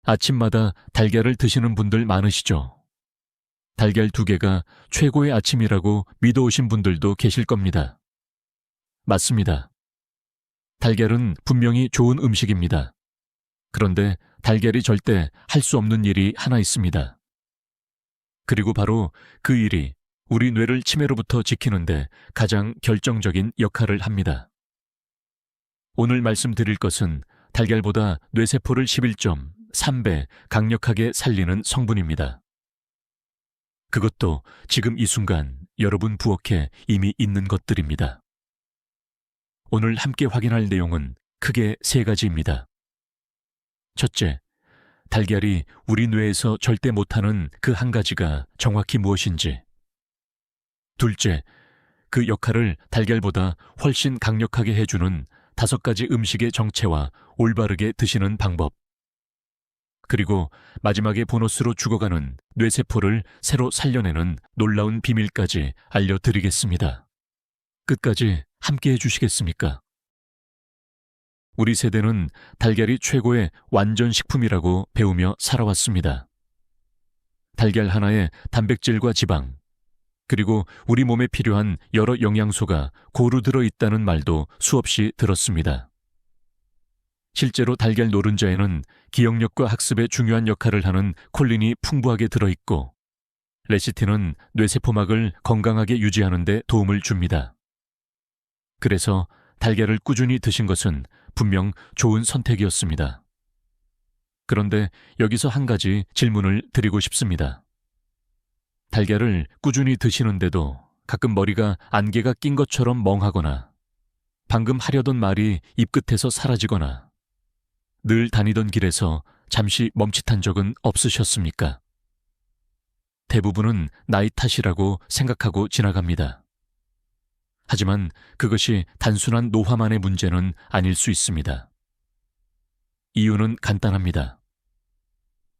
아침마다 달걀을 드시는 분들 많으시죠? 달걀 2개가 최고의 아침이라고 믿어오신 분들도 계실 겁니다. 맞습니다. 달걀은 분명히 좋은 음식입니다. 그런데 달걀이 절대 할 수 없는 일이 하나 있습니다. 그리고 바로 그 일이 우리 뇌를 치매로부터 지키는데 가장 결정적인 역할을 합니다. 오늘 말씀드릴 것은 달걀보다 뇌세포를 11.3배 강력하게 살리는 성분입니다. 그것도 지금 이 순간 여러분 부엌에 이미 있는 것들입니다. 오늘 함께 확인할 내용은 크게 3가지입니다. 첫째, 달걀이 우리 뇌에서 절대 못하는 그 한 가지가 정확히 무엇인지. 둘째, 그 역할을 달걀보다 훨씬 강력하게 해주는 5가지 음식의 정체와 올바르게 드시는 방법. 그리고 마지막에 보너스로 죽어가는 뇌세포를 새로 살려내는 놀라운 비밀까지 알려드리겠습니다. 끝까지 함께 해주시겠습니까? 우리 세대는 달걀이 최고의 완전 식품이라고 배우며 살아왔습니다. 달걀 하나에 단백질과 지방, 그리고 우리 몸에 필요한 여러 영양소가 고루 들어있다는 말도 수없이 들었습니다. 실제로 달걀 노른자에는 기억력과 학습에 중요한 역할을 하는 콜린이 풍부하게 들어있고, 레시틴은 뇌세포막을 건강하게 유지하는 데 도움을 줍니다. 그래서 달걀을 꾸준히 드신 것은 분명 좋은 선택이었습니다. 그런데 여기서 한 가지 질문을 드리고 싶습니다. 달걀을 꾸준히 드시는데도 가끔 머리가 안개가 낀 것처럼 멍하거나, 방금 하려던 말이 입끝에서 사라지거나, 늘 다니던 길에서 잠시 멈칫한 적은 없으셨습니까? 대부분은 나이 탓이라고 생각하고 지나갑니다. 하지만 그것이 단순한 노화만의 문제는 아닐 수 있습니다. 이유는 간단합니다.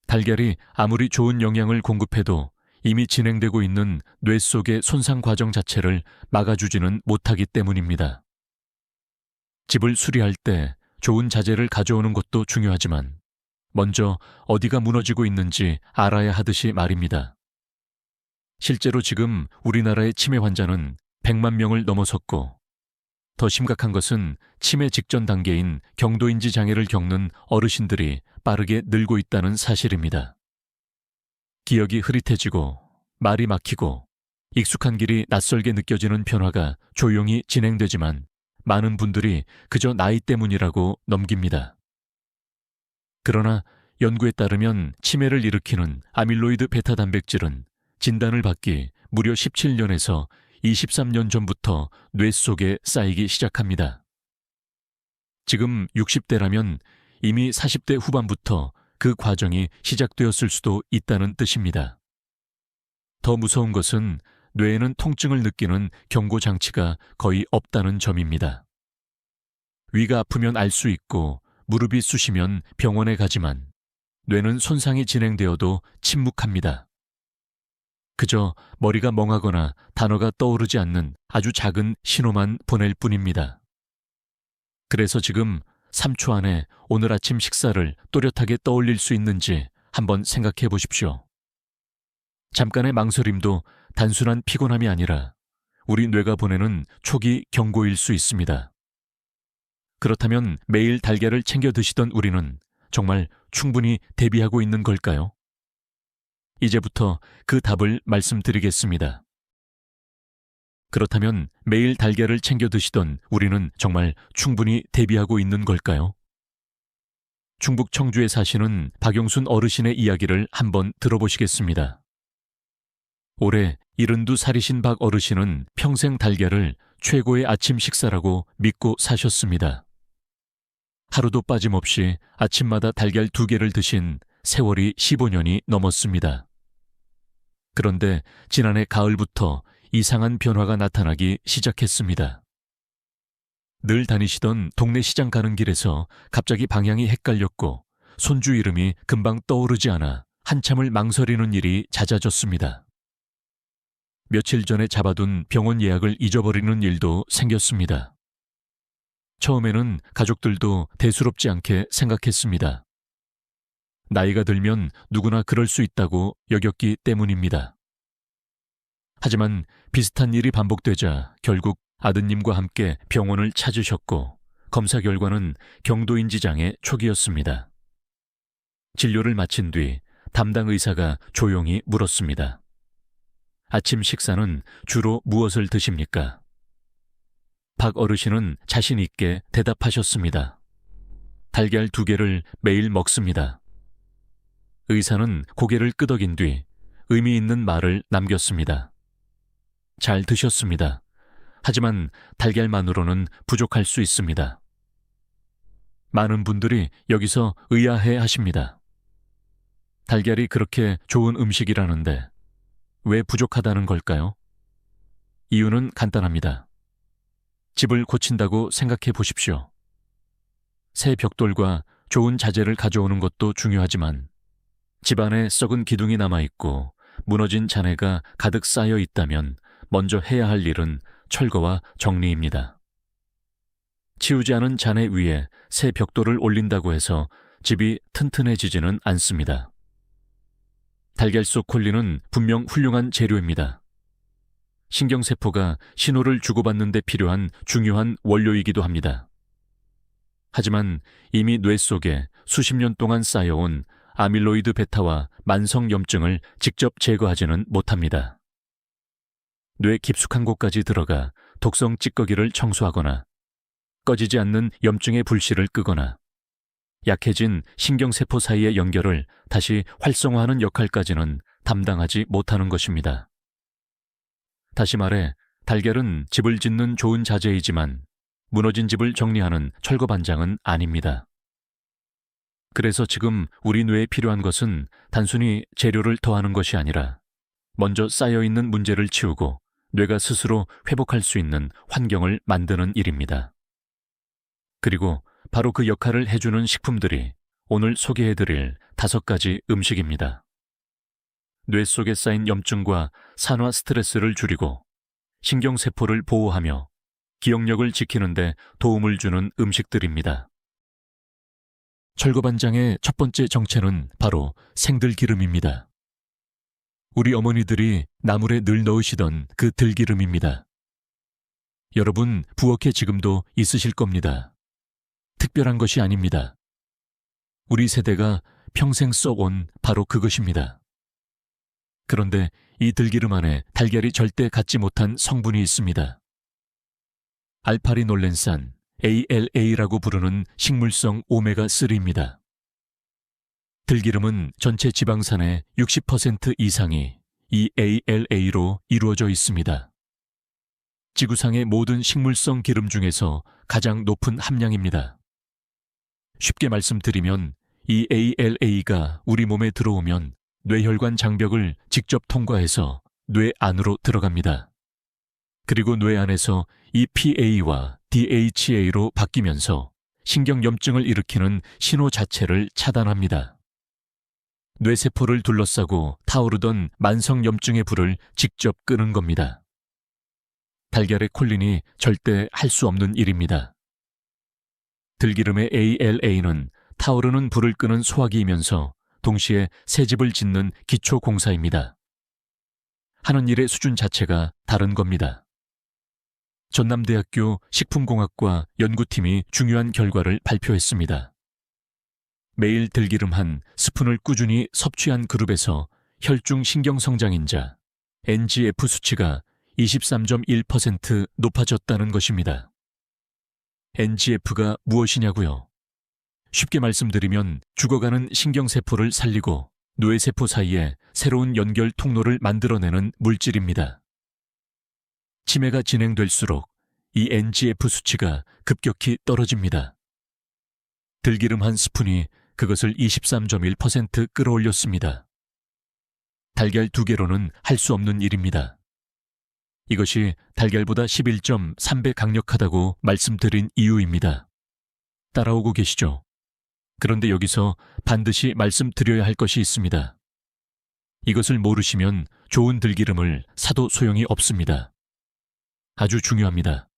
달걀이 아무리 좋은 영양을 공급해도 이미 진행되고 있는 뇌 속의 손상 과정 자체를 막아주지는 못하기 때문입니다. 집을 수리할 때 좋은 자재를 가져오는 것도 중요하지만 먼저 어디가 무너지고 있는지 알아야 하듯이 말입니다. 실제로 지금 우리나라의 치매 환자는 100만 명을 넘어섰고, 더 심각한 것은 치매 직전 단계인 경도인지 장애를 겪는 어르신들이 빠르게 늘고 있다는 사실입니다. 기억이 흐릿해지고 말이 막히고 익숙한 길이 낯설게 느껴지는 변화가 조용히 진행되지만 많은 분들이 그저 나이 때문이라고 넘깁니다. 그러나 연구에 따르면 치매를 일으키는 아밀로이드 베타 단백질은 진단을 받기 무려 17년에서 23년 전부터 뇌 속에 쌓이기 시작합니다. 지금 60대라면 이미 40대 후반부터 그 과정이 시작되었을 수도 있다는 뜻입니다. 더 무서운 것은 뇌에는 통증을 느끼는 경고 장치가 거의 없다는 점입니다. 위가 아프면 알 수 있고 무릎이 쑤시면 병원에 가지만 뇌는 손상이 진행되어도 침묵합니다. 그저 머리가 멍하거나 단어가 떠오르지 않는 아주 작은 신호만 보낼 뿐입니다. 그래서 지금 3초 안에 오늘 아침 식사를 또렷하게 떠올릴 수 있는지 한번 생각해 보십시오. 잠깐의 망설임도 단순한 피곤함이 아니라 우리 뇌가 보내는 초기 경고일 수 있습니다. 그렇다면 매일 달걀을 챙겨 드시던 우리는 정말 충분히 대비하고 있는 걸까요? 이제부터 그 답을 말씀드리겠습니다. 그렇다면 매일 달걀을 챙겨 드시던 우리는 정말 충분히 대비하고 있는 걸까요? 충북 청주에 사시는 박용순 어르신의 이야기를 한번 들어보시겠습니다. 올해 72살이신 박 어르신은 평생 달걀을 최고의 아침 식사라고 믿고 사셨습니다. 하루도 빠짐없이 아침마다 달걀 2개를 드신 세월이 15년이 넘었습니다. 그런데 지난해 가을부터 이상한 변화가 나타나기 시작했습니다. 늘 다니시던 동네 시장 가는 길에서 갑자기 방향이 헷갈렸고 손주 이름이 금방 떠오르지 않아 한참을 망설이는 일이 잦아졌습니다. 며칠 전에 잡아둔 병원 예약을 잊어버리는 일도 생겼습니다. 처음에는 가족들도 대수롭지 않게 생각했습니다. 나이가 들면 누구나 그럴 수 있다고 여겼기 때문입니다. 하지만 비슷한 일이 반복되자 결국 아드님과 함께 병원을 찾으셨고 검사 결과는 경도인지장애 초기였습니다. 진료를 마친 뒤 담당 의사가 조용히 물었습니다. 아침 식사는 주로 무엇을 드십니까? 박 어르신은 자신 있게 대답하셨습니다. 달걀 2개를 매일 먹습니다. 의사는 고개를 끄덕인 뒤 의미 있는 말을 남겼습니다. 잘 드셨습니다. 하지만 달걀만으로는 부족할 수 있습니다. 많은 분들이 여기서 의아해 하십니다. 달걀이 그렇게 좋은 음식이라는데 왜 부족하다는 걸까요? 이유는 간단합니다. 집을 고친다고 생각해 보십시오. 새 벽돌과 좋은 자재를 가져오는 것도 중요하지만 집안에 썩은 기둥이 남아있고 무너진 잔해가 가득 쌓여 있다면 먼저 해야 할 일은 철거와 정리입니다. 치우지 않은 잔해 위에 새 벽돌을 올린다고 해서 집이 튼튼해지지는 않습니다. 달걀 속 콜린은 분명 훌륭한 재료입니다. 신경세포가 신호를 주고받는 데 필요한 중요한 원료이기도 합니다. 하지만 이미 뇌 속에 수십 년 동안 쌓여온 아밀로이드 베타와 만성염증을 직접 제거하지는 못합니다. 뇌 깊숙한 곳까지 들어가 독성 찌꺼기를 청소하거나 꺼지지 않는 염증의 불씨를 끄거나 약해진 신경세포 사이의 연결을 다시 활성화하는 역할까지는 담당하지 못하는 것입니다. 다시 말해 달걀은 집을 짓는 좋은 자재이지만 무너진 집을 정리하는 철거반장은 아닙니다. 그래서 지금 우리 뇌에 필요한 것은 단순히 재료를 더하는 것이 아니라 먼저 쌓여있는 문제를 치우고 뇌가 스스로 회복할 수 있는 환경을 만드는 일입니다. 그리고 바로 그 역할을 해주는 식품들이 오늘 소개해드릴 5가지 음식입니다. 뇌 속에 쌓인 염증과 산화 스트레스를 줄이고 신경세포를 보호하며 기억력을 지키는 데 도움을 주는 음식들입니다. 철거반장의 첫 번째 정체는 바로 생들기름입니다. 우리 어머니들이 나물에 늘 넣으시던 그 들기름입니다. 여러분 부엌에 지금도 있으실 겁니다. 특별한 것이 아닙니다. 우리 세대가 평생 써온 바로 그것입니다. 그런데 이 들기름 안에 달걀이 절대 갖지 못한 성분이 있습니다. 알파리놀렌산, ALA라고 부르는 식물성 오메가3입니다. 들기름은 전체 지방산의 60% 이상이 이 ALA로 이루어져 있습니다. 지구상의 모든 식물성 기름 중에서 가장 높은 함량입니다. 쉽게 말씀드리면 이 ALA가 우리 몸에 들어오면 뇌혈관 장벽을 직접 통과해서 뇌 안으로 들어갑니다. 그리고 뇌 안에서 EPA와 DHA로 바뀌면서 신경염증을 일으키는 신호 자체를 차단합니다. 뇌세포를 둘러싸고 타오르던 만성염증의 불을 직접 끄는 겁니다. 달걀의 콜린이 절대 할 수 없는 일입니다. 들기름의 ALA는 타오르는 불을 끄는 소화기이면서 동시에 새 집을 짓는 기초 공사입니다. 하는 일의 수준 자체가 다른 겁니다. 전남대학교 식품공학과 연구팀이 중요한 결과를 발표했습니다. 매일 들기름 한 스푼을 꾸준히 섭취한 그룹에서 혈중 신경성장인자 NGF 수치가 23.1% 높아졌다는 것입니다. NGF가 무엇이냐고요? 쉽게 말씀드리면 죽어가는 신경세포를 살리고 뇌세포 사이에 새로운 연결 통로를 만들어내는 물질입니다. 치매가 진행될수록 이 NGF 수치가 급격히 떨어집니다. 들기름 한 스푼이 그것을 23.1% 끌어올렸습니다. 달걀 2개로는 할 수 없는 일입니다. 이것이 달걀보다 11.3배 강력하다고 말씀드린 이유입니다. 따라오고 계시죠? 그런데 여기서 반드시 말씀드려야 할 것이 있습니다. 이것을 모르시면 좋은 들기름을 사도 소용이 없습니다. 아주 중요합니다.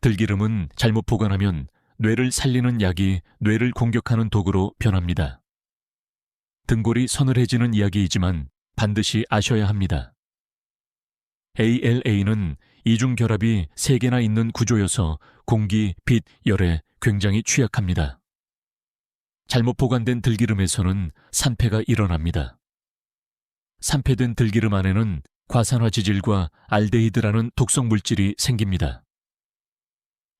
들기름은 잘못 보관하면 뇌를 살리는 약이 뇌를 공격하는 도구로 변합니다. 등골이 서늘해지는 이야기이지만 반드시 아셔야 합니다. ALA는 이중결합이 3개나 있는 구조여서 공기, 빛, 열에 굉장히 취약합니다. 잘못 보관된 들기름에서는 산패가 일어납니다. 산패된 들기름 안에는 과산화 지질과 알데히드라는 독성 물질이 생깁니다.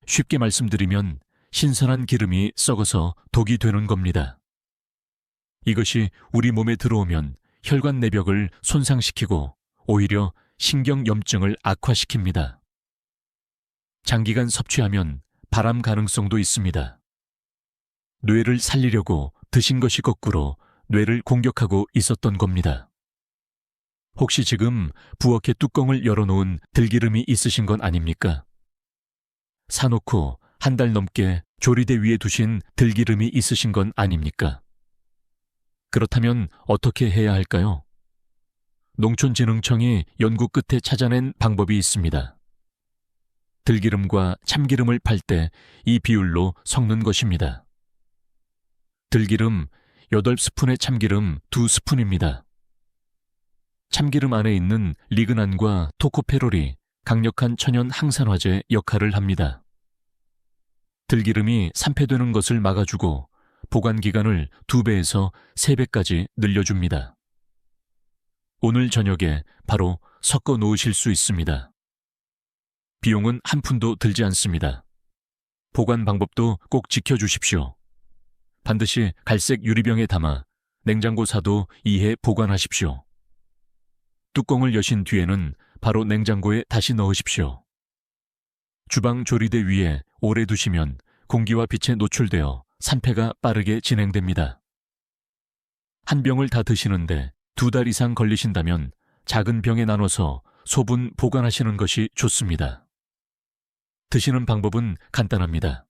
쉽게 말씀드리면 신선한 기름이 썩어서 독이 되는 겁니다. 이것이 우리 몸에 들어오면 혈관 내벽을 손상시키고 오히려 신경염증을 악화시킵니다. 장기간 섭취하면 발암 가능성도 있습니다. 뇌를 살리려고 드신 것이 거꾸로 뇌를 공격하고 있었던 겁니다. 혹시 지금 부엌에 뚜껑을 열어놓은 들기름이 있으신 건 아닙니까? 사놓고 1달 넘게 조리대 위에 두신 들기름이 있으신 건 아닙니까? 그렇다면 어떻게 해야 할까요? 농촌진흥청이 연구 끝에 찾아낸 방법이 있습니다. 들기름과 참기름을 팔 때 이 비율로 섞는 것입니다. 들기름 8스푼에 참기름 2스푼입니다. 참기름 안에 있는 리그난과 토코페롤이 강력한 천연 항산화제 역할을 합니다. 들기름이 산패되는 것을 막아주고 보관 기간을 2배에서 3배까지 늘려줍니다. 오늘 저녁에 바로 섞어 놓으실 수 있습니다. 비용은 한 푼도 들지 않습니다. 보관 방법도 꼭 지켜주십시오. 반드시 갈색 유리병에 담아 냉장고 사도 2회 보관하십시오. 뚜껑을 여신 뒤에는 바로 냉장고에 다시 넣으십시오. 주방 조리대 위에 오래 두시면 공기와 빛에 노출되어 산패가 빠르게 진행됩니다. 한 병을 다 드시는데 2달 이상 걸리신다면 작은 병에 나눠서 소분 보관하시는 것이 좋습니다. 드시는 방법은 간단합니다.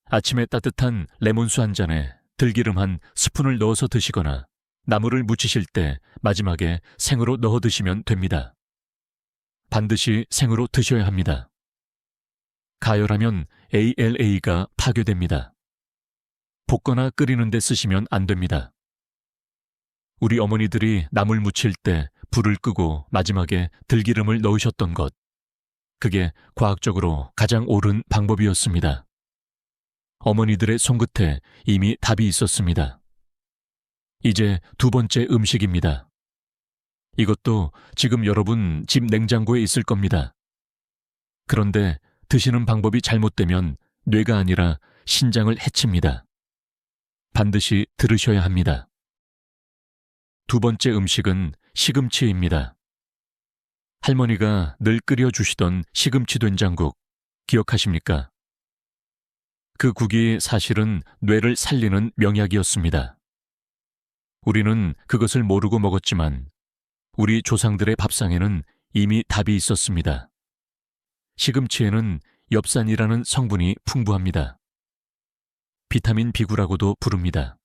아침에 따뜻한 레몬수 한 잔에 들기름 한 스푼을 넣어서 드시거나 나물을 무치실 때 마지막에 생으로 넣어 드시면 됩니다. 반드시 생으로 드셔야 합니다. 가열하면 ALA가 파괴됩니다. 볶거나 끓이는 데 쓰시면 안 됩니다. 우리 어머니들이 나물 무칠 때 불을 끄고 마지막에 들기름을 넣으셨던 것, 그게 과학적으로 가장 옳은 방법이었습니다. 어머니들의 손끝에 이미 답이 있었습니다. 이제 2번째 음식입니다. 이것도 지금 여러분 집 냉장고에 있을 겁니다. 그런데 드시는 방법이 잘못되면 뇌가 아니라 신장을 해칩니다. 반드시 들으셔야 합니다. 2번째 음식은 시금치입니다. 할머니가 늘 끓여주시던 시금치 된장국 기억하십니까? 그 국이 사실은 뇌를 살리는 명약이었습니다. 우리는 그것을 모르고 먹었지만 우리 조상들의 밥상에는 이미 답이 있었습니다. 시금치에는 엽산이라는 성분이 풍부합니다. 비타민 B9라고도 부릅니다.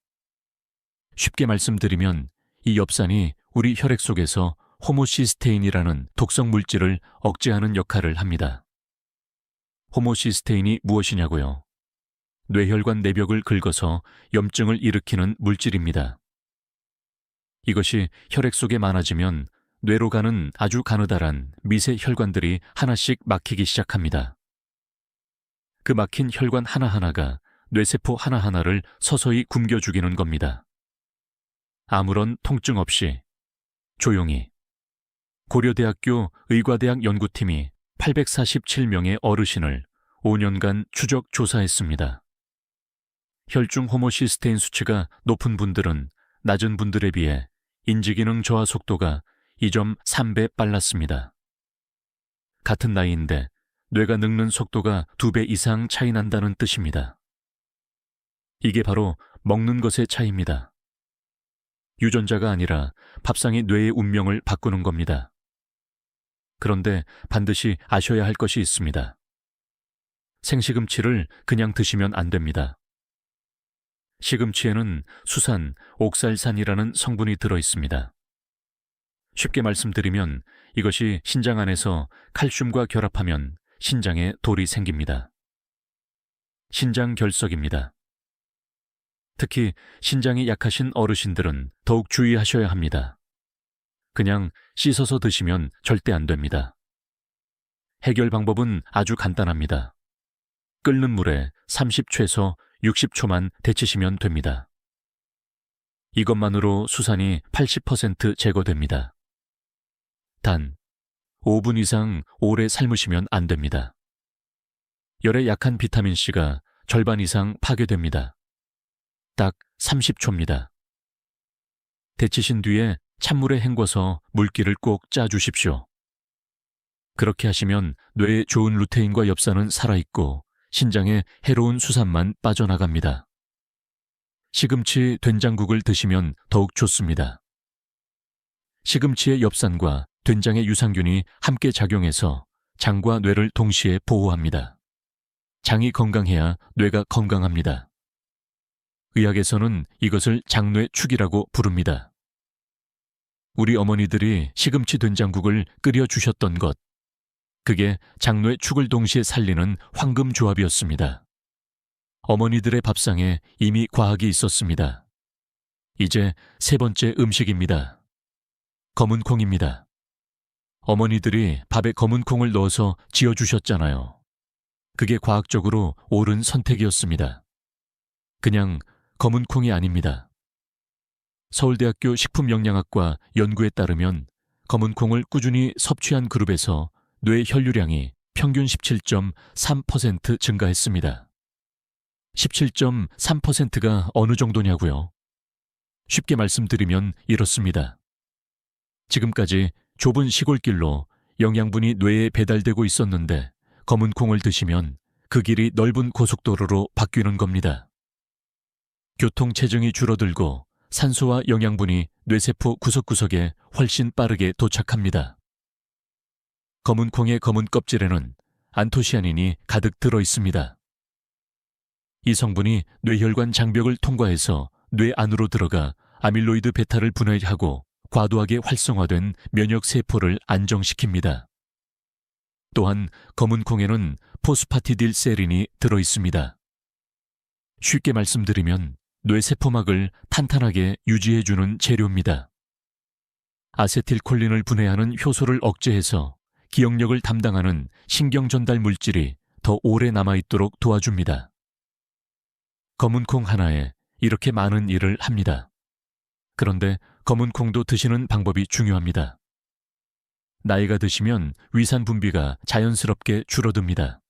쉽게 말씀드리면 이 엽산이 우리 혈액 속에서 호모시스테인이라는 독성 물질을 억제하는 역할을 합니다. 호모시스테인이 무엇이냐고요? 뇌혈관 내벽을 긁어서 염증을 일으키는 물질입니다. 이것이 혈액 속에 많아지면 뇌로 가는 아주 가느다란 미세 혈관들이 하나씩 막히기 시작합니다. 그 막힌 혈관 하나하나가 뇌세포 하나하나를 서서히 굶겨 죽이는 겁니다. 아무런 통증 없이 조용히. 고려대학교 의과대학 연구팀이 847명의 어르신을 5년간 추적 조사했습니다. 혈중 호모시스테인 수치가 높은 분들은 낮은 분들에 비해 인지기능 저하 속도가 2.3배 빨랐습니다. 같은 나이인데 뇌가 늙는 속도가 2배 이상 차이 난다는 뜻입니다. 이게 바로 먹는 것의 차이입니다. 유전자가 아니라 밥상이 뇌의 운명을 바꾸는 겁니다. 그런데 반드시 아셔야 할 것이 있습니다. 생시금치를 그냥 드시면 안 됩니다. 시금치에는 수산, 옥살산이라는 성분이 들어 있습니다. 쉽게 말씀드리면 이것이 신장 안에서 칼슘과 결합하면 신장에 돌이 생깁니다. 신장 결석입니다. 특히 신장이 약하신 어르신들은 더욱 주의하셔야 합니다. 그냥 씻어서 드시면 절대 안 됩니다. 해결 방법은 아주 간단합니다. 끓는 물에 30최소 60초만 데치시면 됩니다. 이것만으로 수산이 80% 제거됩니다. 단, 5분 이상 오래 삶으시면 안 됩니다. 열에 약한 비타민C가 절반 이상 파괴됩니다. 딱 30초입니다. 데치신 뒤에 찬물에 헹궈서 물기를 꼭 짜주십시오. 그렇게 하시면 뇌에 좋은 루테인과 엽산은 살아있고 신장에 해로운 수산만 빠져나갑니다. 시금치 된장국을 드시면 더욱 좋습니다. 시금치의 엽산과 된장의 유산균이 함께 작용해서 장과 뇌를 동시에 보호합니다. 장이 건강해야 뇌가 건강합니다. 의학에서는 이것을 장뇌축이라고 부릅니다. 우리 어머니들이 시금치 된장국을 끓여주셨던 것, 그게 장뇌축을 동시에 살리는 황금 조합이었습니다. 어머니들의 밥상에 이미 과학이 있었습니다. 이제 세 번째 음식입니다. 검은 콩입니다. 어머니들이 밥에 검은 콩을 넣어서 지어주셨잖아요. 그게 과학적으로 옳은 선택이었습니다. 그냥 검은 콩이 아닙니다. 서울대학교 식품영양학과 연구에 따르면 검은 콩을 꾸준히 섭취한 그룹에서 뇌 혈류량이 평균 17.3% 증가했습니다. 17.3%가 어느 정도냐고요? 쉽게 말씀드리면 이렇습니다. 지금까지 좁은 시골길로 영양분이 뇌에 배달되고 있었는데 검은 콩을 드시면 그 길이 넓은 고속도로로 바뀌는 겁니다. 교통체증이 줄어들고 산소와 영양분이 뇌세포 구석구석에 훨씬 빠르게 도착합니다. 검은 콩의 검은 껍질에는 안토시아닌이 가득 들어 있습니다. 이 성분이 뇌혈관 장벽을 통과해서 뇌 안으로 들어가 아밀로이드 베타를 분해하고 과도하게 활성화된 면역세포를 안정시킵니다. 또한 검은 콩에는 포스파티딜세린이 들어 있습니다. 쉽게 말씀드리면 뇌세포막을 탄탄하게 유지해주는 재료입니다. 아세틸콜린을 분해하는 효소를 억제해서 기억력을 담당하는 신경전달 물질이 더 오래 남아있도록 도와줍니다. 검은 콩 하나에 이렇게 많은 일을 합니다. 그런데 검은 콩도 드시는 방법이 중요합니다. 나이가 드시면 위산 분비가 자연스럽게 줄어듭니다.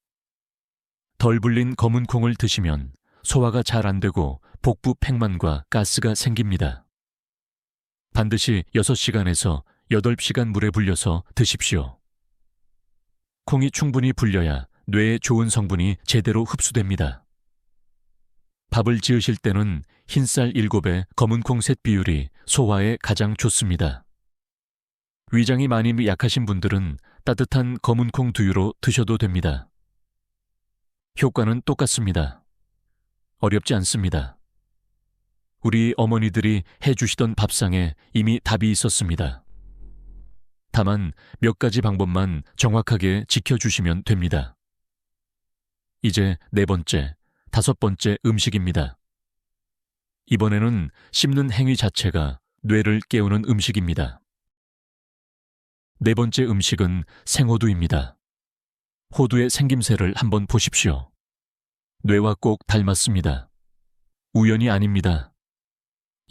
덜 불린 검은 콩을 드시면 소화가 잘 안 되고 복부 팽만과 가스가 생깁니다. 반드시 6시간에서 8시간 물에 불려서 드십시오. 콩이 충분히 불려야 뇌에 좋은 성분이 제대로 흡수됩니다. 밥을 지으실 때는 흰쌀 7에 검은 콩 셋 비율이 소화에 가장 좋습니다. 위장이 많이 약하신 분들은 따뜻한 검은 콩 두유로 드셔도 됩니다. 효과는 똑같습니다. 어렵지 않습니다. 우리 어머니들이 해주시던 밥상에 이미 답이 있었습니다. 다만 몇 가지 방법만 정확하게 지켜주시면 됩니다. 이제 4번째, 5번째 음식입니다. 이번에는 씹는 행위 자체가 뇌를 깨우는 음식입니다. 4번째 음식은 생호두입니다. 호두의 생김새를 한번 보십시오. 뇌와 꼭 닮았습니다. 우연이 아닙니다.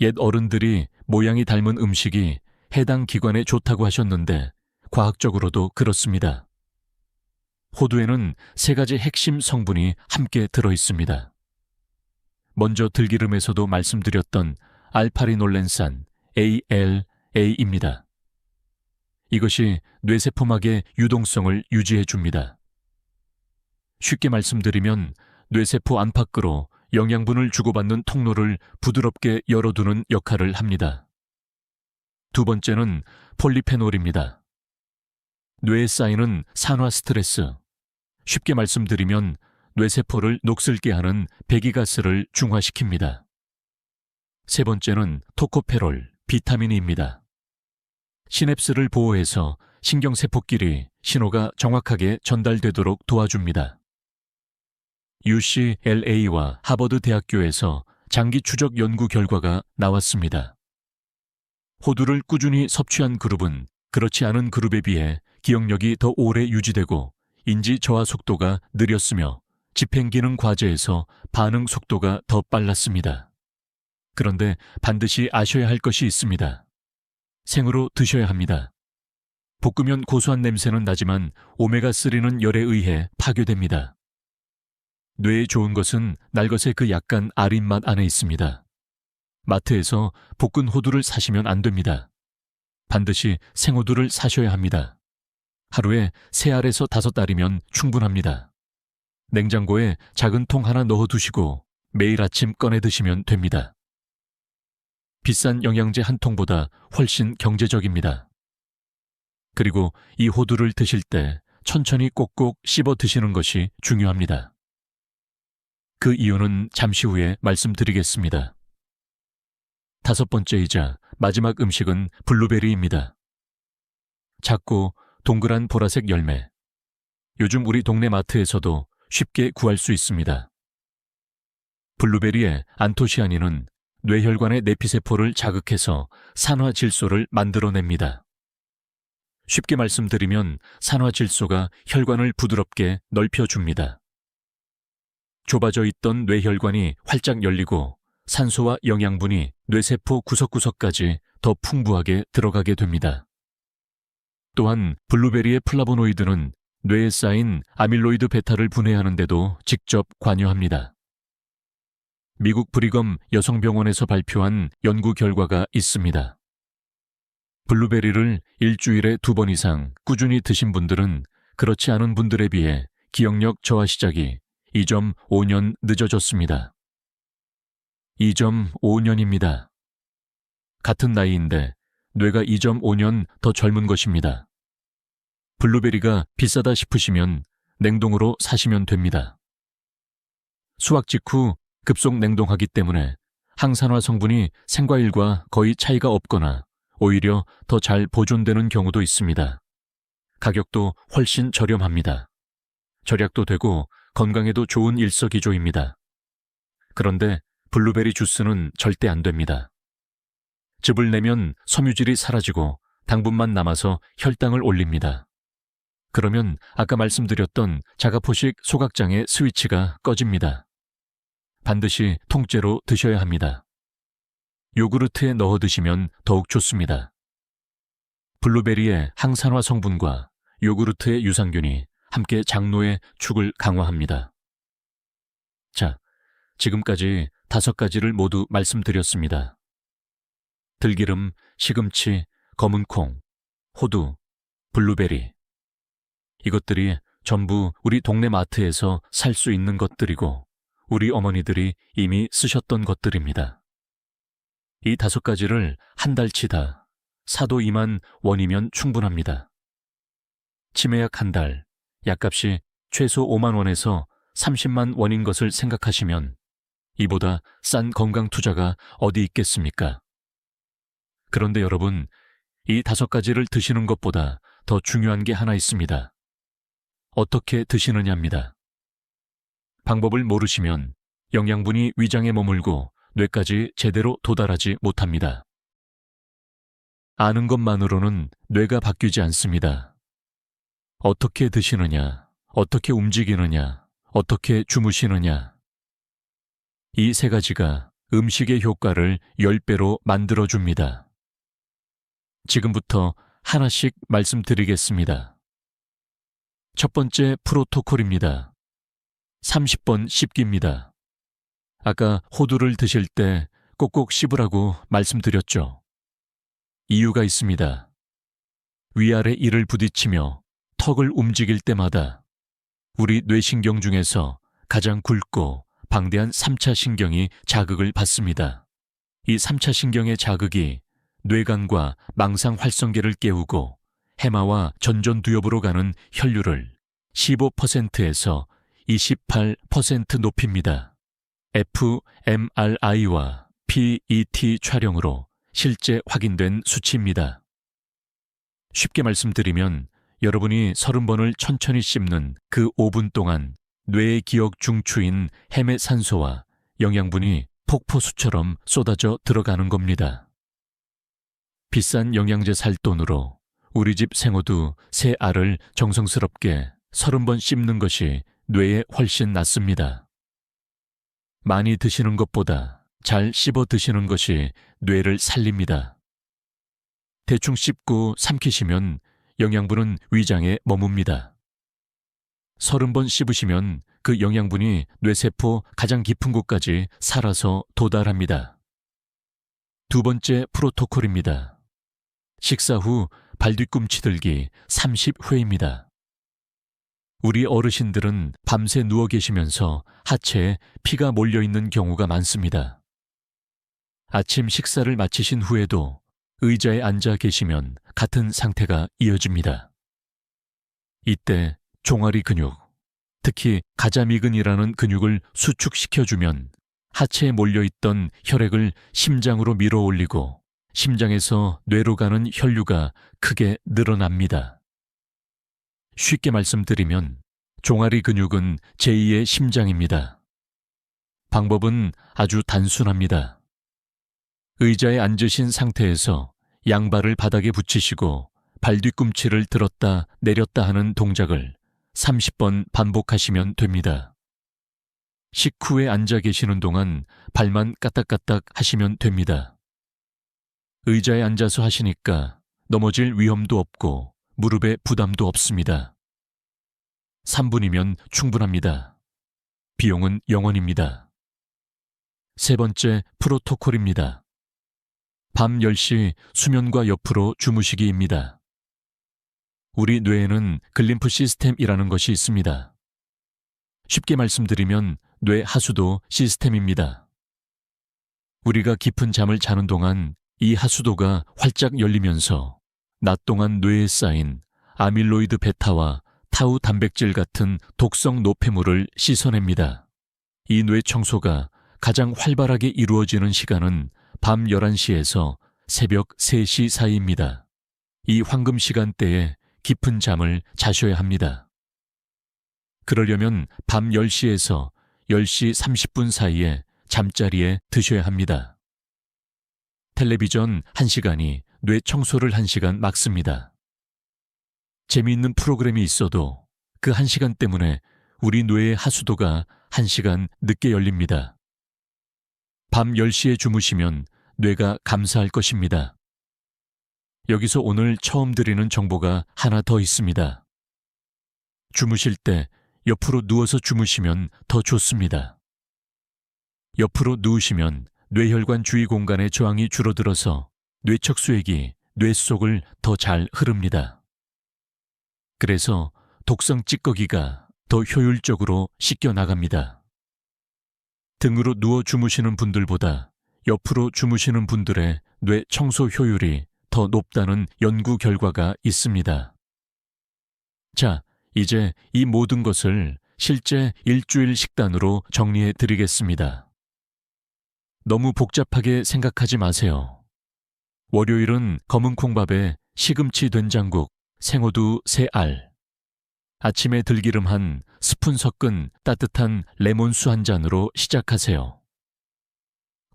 옛 어른들이 모양이 닮은 음식이 해당 기관에 좋다고 하셨는데 과학적으로도 그렇습니다. 호두에는 3가지 핵심 성분이 함께 들어있습니다. 먼저 들기름에서도 말씀드렸던 알파리놀렌산 ALA입니다. 이것이 뇌세포막의 유동성을 유지해 줍니다. 쉽게 말씀드리면 뇌세포 안팎으로 영양분을 주고받는 통로를 부드럽게 열어두는 역할을 합니다. 2번째는 폴리페놀입니다. 뇌에 쌓이는 산화 스트레스, 쉽게 말씀드리면 뇌세포를 녹슬게 하는 배기가스를 중화시킵니다. 3번째는 토코페롤, 비타민입니다. 시냅스를 보호해서 신경세포끼리 신호가 정확하게 전달되도록 도와줍니다. UCLA와 하버드 대학교에서 장기 추적 연구 결과가 나왔습니다. 호두를 꾸준히 섭취한 그룹은 그렇지 않은 그룹에 비해 기억력이 더 오래 유지되고 인지 저하 속도가 느렸으며 집행기능 과제에서 반응 속도가 더 빨랐습니다. 그런데 반드시 아셔야 할 것이 있습니다. 생으로 드셔야 합니다. 볶으면 고소한 냄새는 나지만 오메가3는 열에 의해 파괴됩니다. 뇌에 좋은 것은 날것의 그 약간 아린 맛 안에 있습니다. 마트에서 볶은 호두를 사시면 안 됩니다. 반드시 생호두를 사셔야 합니다. 하루에 3알에서 5알이면 충분합니다. 냉장고에 작은 통 하나 넣어두시고 매일 아침 꺼내 드시면 됩니다. 비싼 영양제 한 통보다 훨씬 경제적입니다. 그리고 이 호두를 드실 때 천천히 꼭꼭 씹어 드시는 것이 중요합니다. 그 이유는 잠시 후에 말씀드리겠습니다. 5번째이자 마지막 음식은 블루베리입니다. 작고 동그란 보라색 열매. 요즘 우리 동네 마트에서도 쉽게 구할 수 있습니다. 블루베리의 안토시아닌은 뇌혈관의 내피세포를 자극해서 산화질소를 만들어냅니다. 쉽게 말씀드리면 산화질소가 혈관을 부드럽게 넓혀줍니다. 좁아져 있던 뇌혈관이 활짝 열리고 산소와 영양분이 뇌세포 구석구석까지 더 풍부하게 들어가게 됩니다. 또한 블루베리의 플라보노이드는 뇌에 쌓인 아밀로이드 베타를 분해하는 데도 직접 관여합니다. 미국 브리검 여성병원에서 발표한 연구 결과가 있습니다. 블루베리를 일주일에 2번 이상 꾸준히 드신 분들은 그렇지 않은 분들에 비해 기억력 저하 시작이 2.5년 늦어졌습니다. 2.5년입니다. 같은 나이인데 뇌가 2.5년 더 젊은 것입니다. 블루베리가 비싸다 싶으시면 냉동으로 사시면 됩니다. 수확 직후 급속 냉동하기 때문에 항산화 성분이 생과일과 거의 차이가 없거나 오히려 더 잘 보존되는 경우도 있습니다. 가격도 훨씬 저렴합니다. 절약도 되고 건강에도 좋은 일석이조입니다. 그런데 블루베리 주스는 절대 안 됩니다. 즙을 내면 섬유질이 사라지고 당분만 남아서 혈당을 올립니다. 그러면 아까 말씀드렸던 자가포식 소각장의 스위치가 꺼집니다. 반드시 통째로 드셔야 합니다. 요구르트에 넣어 드시면 더욱 좋습니다. 블루베리의 항산화 성분과 요구르트의 유산균이 함께 장노의 축을 강화합니다. 자, 지금까지 5가지를 모두 말씀드렸습니다. 들기름, 시금치, 검은콩, 호두, 블루베리. 이것들이 전부 우리 동네 마트에서 살 수 있는 것들이고 우리 어머니들이 이미 쓰셨던 것들입니다. 이 5가지를 한 달치 다 사도 2만 원이면 충분합니다. 치매약 한 달, 약값이 최소 5만 원에서 30만 원인 것을 생각하시면 이보다 싼 건강 투자가 어디 있겠습니까? 그런데 여러분, 이 5가지를 드시는 것보다 더 중요한 게 하나 있습니다. 어떻게 드시느냐입니다. 방법을 모르시면 영양분이 위장에 머물고 뇌까지 제대로 도달하지 못합니다. 아는 것만으로는 뇌가 바뀌지 않습니다. 어떻게 드시느냐, 어떻게 움직이느냐, 어떻게 주무시느냐. 이 3가지가 음식의 효과를 10배로 만들어줍니다. 지금부터 하나씩 말씀드리겠습니다. 첫 번째 프로토콜입니다. 30번 씹기입니다. 아까 호두를 드실 때 꼭꼭 씹으라고 말씀드렸죠. 이유가 있습니다. 위아래 이를 부딪히며 턱을 움직일 때마다 우리 뇌신경 중에서 가장 굵고 방대한 3차 신경이 자극을 받습니다. 이 3차 신경의 자극이 뇌관과 망상 활성계를 깨우고 해마와 전전두엽으로 가는 혈류를 15%에서 28% 높입니다. fMRI와 PET 촬영으로 실제 확인된 수치입니다. 쉽게 말씀드리면 여러분이 30번을 천천히 씹는 그 5분 동안 뇌의 기억 중추인 헤메산소와 영양분이 폭포수처럼 쏟아져 들어가는 겁니다. 비싼 영양제 살 돈으로 우리 집 생호두 새 알을 정성스럽게 30번 씹는 것이 뇌에 훨씬 낫습니다. 많이 드시는 것보다 잘 씹어 드시는 것이 뇌를 살립니다. 대충 씹고 삼키시면 영양분은 위장에 머뭅니다. 30번 씹으시면 그 영양분이 뇌세포 가장 깊은 곳까지 살아서 도달합니다. 두 번째 프로토콜입니다. 식사 후 발뒤꿈치 들기 30회입니다. 우리 어르신들은 밤새 누워 계시면서 하체에 피가 몰려있는 경우가 많습니다. 아침 식사를 마치신 후에도 의자에 앉아 계시면 같은 상태가 이어집니다. 이때 종아리 근육, 특히 가자미근이라는 근육을 수축시켜주면 하체에 몰려있던 혈액을 심장으로 밀어 올리고 심장에서 뇌로 가는 혈류가 크게 늘어납니다. 쉽게 말씀드리면 종아리 근육은 제2의 심장입니다. 방법은 아주 단순합니다. 의자에 앉으신 상태에서 양발을 바닥에 붙이시고 발뒤꿈치를 들었다 내렸다 하는 동작을 30번 반복하시면 됩니다. 식후에 앉아 계시는 동안 발만 까딱까딱 하시면 됩니다. 의자에 앉아서 하시니까 넘어질 위험도 없고 무릎에 부담도 없습니다. 3분이면 충분합니다. 비용은 0원입니다. 세 번째 프로토콜입니다. 밤 10시 수면과 옆으로 주무시기입니다. 우리 뇌에는 글림프 시스템이라는 것이 있습니다. 쉽게 말씀드리면 뇌 하수도 시스템입니다. 우리가 깊은 잠을 자는 동안 이 하수도가 활짝 열리면서 낮 동안 뇌에 쌓인 아밀로이드 베타와 타우 단백질 같은 독성 노폐물을 씻어냅니다. 이 뇌 청소가 가장 활발하게 이루어지는 시간은 밤 11시에서 새벽 3시 사이입니다. 이 황금 시간대에 깊은 잠을 자셔야 합니다. 그러려면 밤 10시에서 10시 30분 사이에 잠자리에 드셔야 합니다. 텔레비전 1시간이 뇌 청소를 1시간 막습니다. 재미있는 프로그램이 있어도 그 1시간 때문에 우리 뇌의 하수도가 1시간 늦게 열립니다. 밤 10시에 주무시면 뇌가 감사할 것입니다. 여기서 오늘 처음 드리는 정보가 하나 더 있습니다. 주무실 때 옆으로 누워서 주무시면 더 좋습니다. 옆으로 누우시면 뇌혈관 주위 공간의 저항이 줄어들어서 뇌척 수액이 뇌 속을 더 잘 흐릅니다. 그래서 독성 찌꺼기가 더 효율적으로 씻겨 나갑니다. 등으로 누워 주무시는 분들보다 옆으로 주무시는 분들의 뇌 청소 효율이 더 높다는 연구 결과가 있습니다. 자, 이제 이 모든 것을 실제 일주일 식단으로 정리해 드리겠습니다. 너무 복잡하게 생각하지 마세요. 월요일은 검은 콩밥에 시금치 된장국, 생호두 3알, 아침에 들기름 한 스푼 섞은 따뜻한 레몬수 한 잔으로 시작하세요.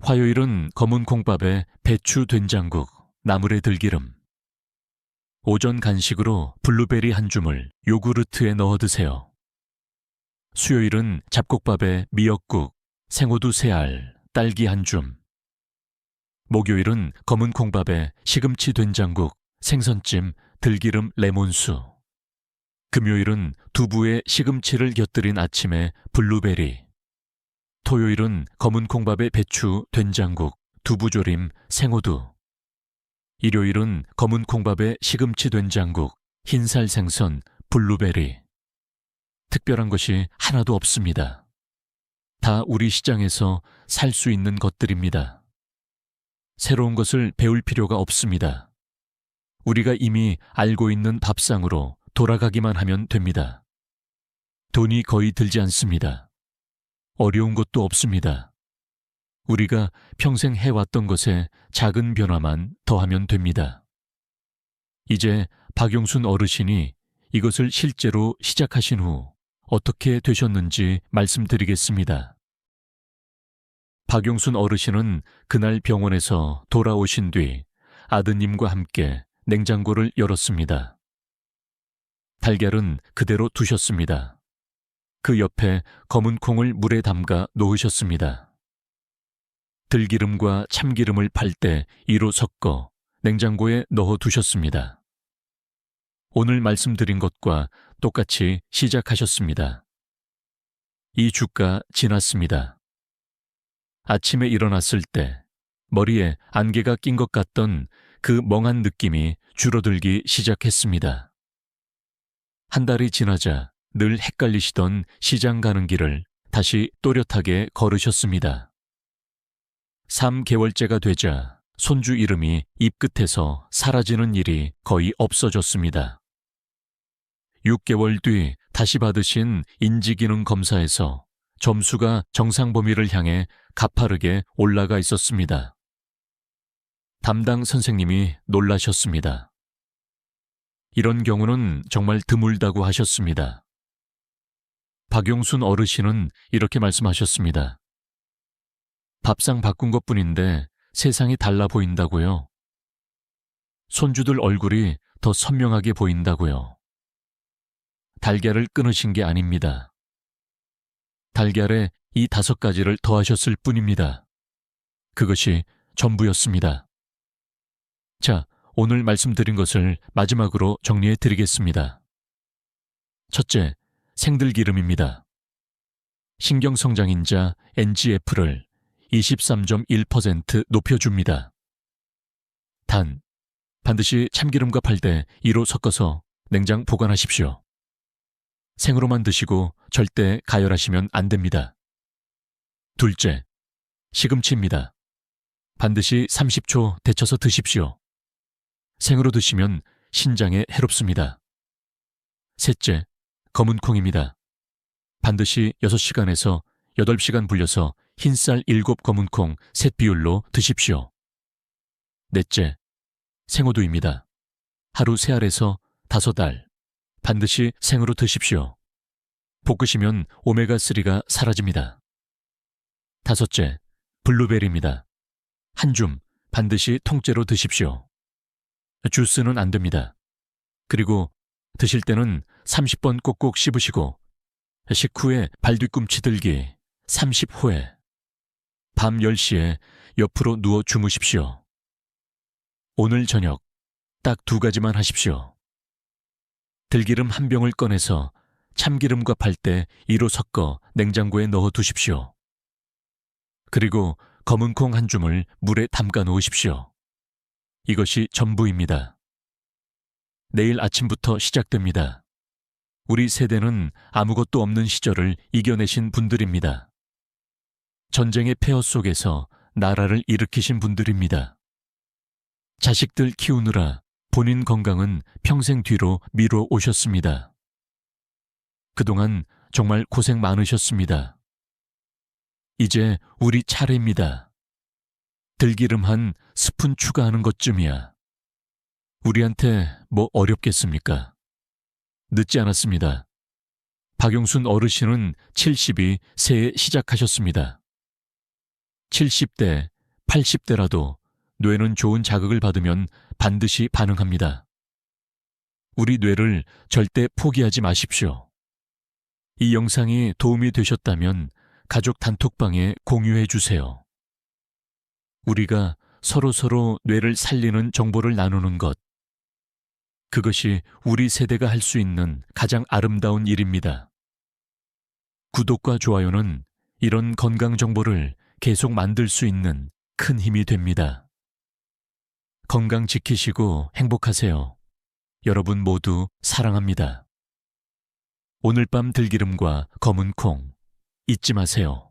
화요일은 검은 콩밥에 배추 된장국, 나물에 들기름. 오전 간식으로 블루베리 한 줌을 요구르트에 넣어 드세요. 수요일은 잡곡밥에 미역국, 생호두 3알, 딸기 한 줌. 목요일은 검은 콩밥에 시금치 된장국, 생선찜, 들기름 레몬수. 금요일은 두부에 시금치를 곁들인 아침에 블루베리. 토요일은 검은 콩밥에 배추, 된장국, 두부조림, 생호두. 일요일은 검은 콩밥에 시금치 된장국, 흰살 생선, 블루베리. 특별한 것이 하나도 없습니다. 다 우리 시장에서 살 수 있는 것들입니다. 새로운 것을 배울 필요가 없습니다. 우리가 이미 알고 있는 밥상으로 돌아가기만 하면 됩니다. 돈이 거의 들지 않습니다. 어려운 것도 없습니다. 우리가 평생 해왔던 것에 작은 변화만 더하면 됩니다. 이제 박용순 어르신이 이것을 실제로 시작하신 후 어떻게 되셨는지 말씀드리겠습니다. 박용순 어르신은 그날 병원에서 돌아오신 뒤 아드님과 함께 냉장고를 열었습니다. 달걀은 그대로 두셨습니다. 그 옆에 검은 콩을 물에 담가 놓으셨습니다. 들기름과 참기름을 팔 때 이로 섞어 냉장고에 넣어 두셨습니다. 오늘 말씀드린 것과 똑같이 시작하셨습니다. 이 주가 지났습니다. 아침에 일어났을 때 머리에 안개가 낀 것 같던 그 멍한 느낌이 줄어들기 시작했습니다. 한 달이 지나자 늘 헷갈리시던 시장 가는 길을 다시 또렷하게 걸으셨습니다. 3개월째가 되자 손주 이름이 입 끝에서 사라지는 일이 거의 없어졌습니다. 6개월 뒤 다시 받으신 인지기능 검사에서 점수가 정상 범위를 향해 가파르게 올라가 있었습니다. 담당 선생님이 놀라셨습니다. 이런 경우는 정말 드물다고 하셨습니다. 박용순 어르신은 이렇게 말씀하셨습니다. 밥상 바꾼 것뿐인데 세상이 달라 보인다고요. 손주들 얼굴이 더 선명하게 보인다고요. 달걀을 끊으신 게 아닙니다. 달걀에 이 5가지를 더하셨을 뿐입니다. 그것이 전부였습니다. 자, 오늘 말씀드린 것을 마지막으로 정리해 드리겠습니다. 첫째, 생들기름입니다. 신경성장인자 NGF를 23.1% 높여줍니다. 단, 반드시 참기름과 팔대 2로 섞어서 냉장 보관하십시오. 생으로만 드시고 절대 가열하시면 안 됩니다. 둘째, 시금치입니다. 반드시 30초 데쳐서 드십시오. 생으로 드시면 신장에 해롭습니다. 셋째, 검은콩입니다. 반드시 6시간에서 8시간 불려서 흰쌀 7 검은콩 셋 비율로 드십시오. 넷째, 생호두입니다. 하루 3알에서 5알, 반드시 생으로 드십시오. 볶으시면 오메가3가 사라집니다. 다섯째, 블루베리입니다. 한 줌 반드시 통째로 드십시오. 주스는 안 됩니다. 그리고 드실 때는 30번 꼭꼭 씹으시고 식후에 발뒤꿈치 들기 30호에 밤 10시에 옆으로 누워 주무십시오. 오늘 저녁 딱 2가지만 하십시오. 들기름 한 병을 꺼내서 참기름과 팔대 2로 섞어 냉장고에 넣어 두십시오. 그리고 검은콩 한 줌을 물에 담가 놓으십시오. 이것이 전부입니다. 내일 아침부터 시작됩니다. 우리 세대는 아무것도 없는 시절을 이겨내신 분들입니다. 전쟁의 폐허 속에서 나라를 일으키신 분들입니다. 자식들 키우느라 본인 건강은 평생 뒤로 미뤄 오셨습니다. 그동안 정말 고생 많으셨습니다. 이제 우리 차례입니다. 들기름 한 스푼 추가하는 것쯤이야. 우리한테 뭐 어렵겠습니까? 늦지 않았습니다. 박용순 어르신은 70이 새해 시작하셨습니다. 70대, 80대라도 뇌는 좋은 자극을 받으면 반드시 반응합니다. 우리 뇌를 절대 포기하지 마십시오. 이 영상이 도움이 되셨다면 가족 단톡방에 공유해 주세요. 우리가 서로 뇌를 살리는 정보를 나누는 것, 그것이 우리 세대가 할 수 있는 가장 아름다운 일입니다. 구독과 좋아요는 이런 건강 정보를 계속 만들 수 있는 큰 힘이 됩니다. 건강 지키시고 행복하세요. 여러분 모두 사랑합니다. 오늘 밤 들기름과 검은 콩 잊지 마세요.